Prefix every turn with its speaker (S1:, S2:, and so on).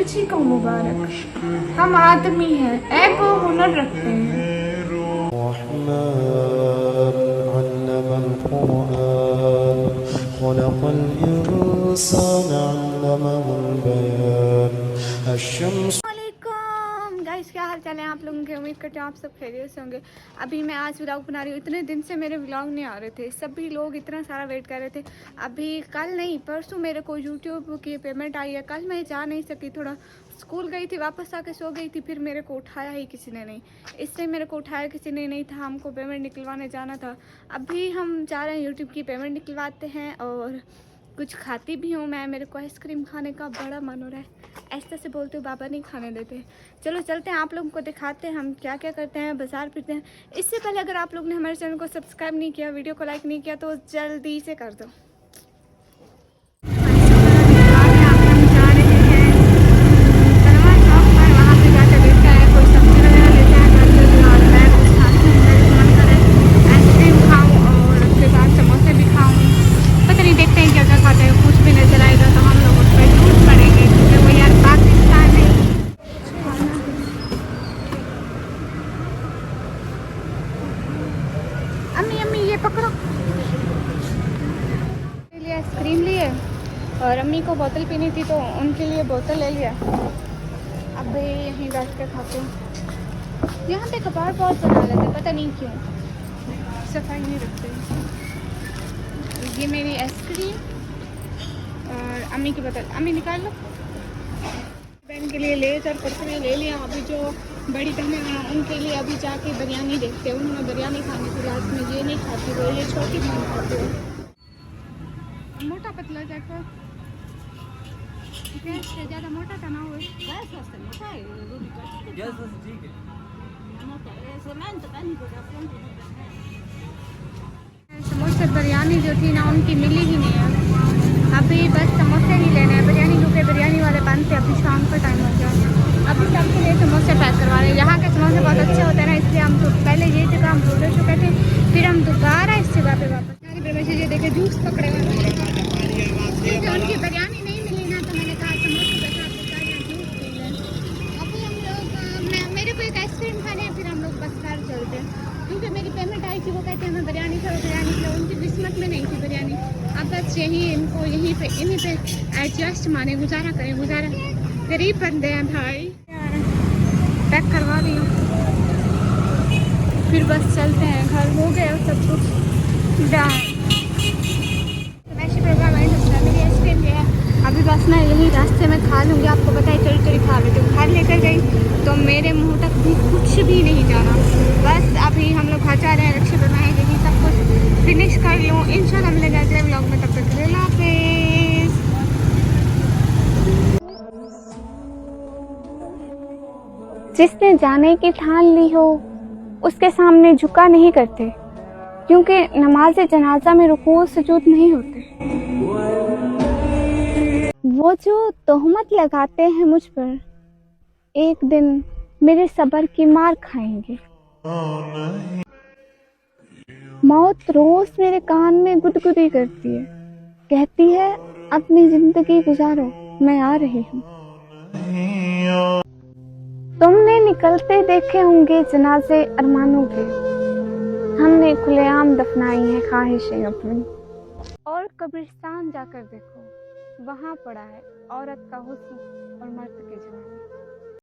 S1: किसी को मुबारक। हम आदमी हैं, ऐब व हुनर रखते हैं। गाइस, क्या हाल चाल है आप लोगों के? उम्मीद करते हैं आप सब खैरियत से होंगे। अभी मैं आज व्लॉग बना रही हूँ। इतने दिन से मेरे व्लॉग नहीं आ रहे थे, सभी लोग इतना सारा वेट कर रहे थे। अभी कल नहीं परसों मेरे को यूट्यूब की पेमेंट आई है। कल मैं जा नहीं सकी, थोड़ा स्कूल गई थी, वापस आके सो गई थी, फिर मेरे को उठाया ही किसी ने नहीं। इससे मेरे को उठाया किसी ने नहीं था, हमको पेमेंट निकलवाने जाना था। अभी हम जा रहे हैं यूट्यूब की पेमेंट निकलवाते हैं और कुछ खाती भी हूँ मैं। मेरे को आइसक्रीम खाने का बड़ा मन हो रहा है। ऐसे से बोलते हो बाबा नहीं खाने देते। चलो चलते हैं, आप लोगों को दिखाते हैं हम क्या क्या करते हैं, बाजार फिरते हैं। इससे पहले अगर आप लोग ने हमारे चैनल को सब्सक्राइब नहीं किया, वीडियो को लाइक नहीं किया तो जल्दी से कर दो। पकड़ो, लिए आइसक्रीम लिए और अम्मी को बोतल पीनी थी तो उनके लिए बोतल ले लिया। अब यहीं बैठ के खाते हैं। यहाँ पे कबाड़ बहुत बना लेते, पता नहीं क्यों सफाई नहीं रखते। ये मेरी आइसक्रीम और अम्मी की बोतल। अम्मी निकाल लो। बहन के लिए लेज और कुरकुरे ले लिया। अभी जो बड़ी बहनें हैं उनके लिए अभी जाके बिरयानी देखते हैं। उन्होंने बिरयानी खानी थी रात में, ये नहीं खाती वो, ये छोटी बहन खाती है। मोटा पतला जाकर गैस से ज़्यादा मोटा का ना हो। समोसे बिरयानी जो थी ना उनकी मिली ही नहीं है। अभी बस समोसे ही लेने हैं। बिरयानी क्योंकि बिरयानी वाले बंद थे, अभी शाम का टाइम हो गया। अभी सबके लिए समोसे पैक करवा रहे हैं। यहाँ के समोसे बहुत अच्छे होते हैं ना, इसलिए हम तो पहले ये जगह हम भूल चुके थे, फिर हम दोबारा इस जगह पे वापस। ये देखे जूस पकड़े हुए, उनकी बिरयानी नहीं मिली ना तो मैंने कहा समोसे के साथ जूस पी लें। अभी हम लोग मेरे को एक आइसक्रीम खाने हैं, फिर हम लोग बस घर चलते हैं क्योंकि मेरी पेमेंट आई थी। वो कहते हैं हमें बिरयानी खाओ, बिरयानी खाओ। उनकी किस्मत में नहीं थी बिरयानी। अब बस यही इनको इन्हीं पे एडजस्ट माने, गुजारा करें। गुजारा, गरीब बंदे हैं भाई। पैक करवा रही हूँ, फिर बस चलते हैं घर। हो गया सब कुछ डाल। मेरी आइसक्रीम लिया है, अभी बस मैं यही रास्ते में खा लूँगी। आपको पता है चोरी चोरी खा लेते। घर लेकर गई तो मेरे मुंह तक भी कुछ भी नहीं जाना। बस अभी हम लोग घर जा रहे हैं, रक्षे बनाए, यही सब कुछ फिनिश कर लूँ। इंशाल्लाह मिलेगा अगले व्लॉग में, तब तक अल्लाह हाफिज़। जिसने जाने की ठान ली हो उसके सामने झुका नहीं करते, क्योंकि नमाज जनाजा में रुकू सुजूद नहीं होते। वो जो तोहमत लगाते हैं मुझ पर, एक दिन मेरे सब्र की मार खाएंगे। मौत रोज मेरे कान में गुदगुदी करती है, कहती है अपनी जिंदगी गुजारो, मैं आ रही हूँ। तुमने निकलते देखे होंगे जनाजे अरमानों के, हमने खुलेआम दफनाई है ख्वाहिशें अपनी। और कब्रिस्तान जाकर देखो, वहाँ पड़ा है औरत का हुस्न और मर्द की जवानी।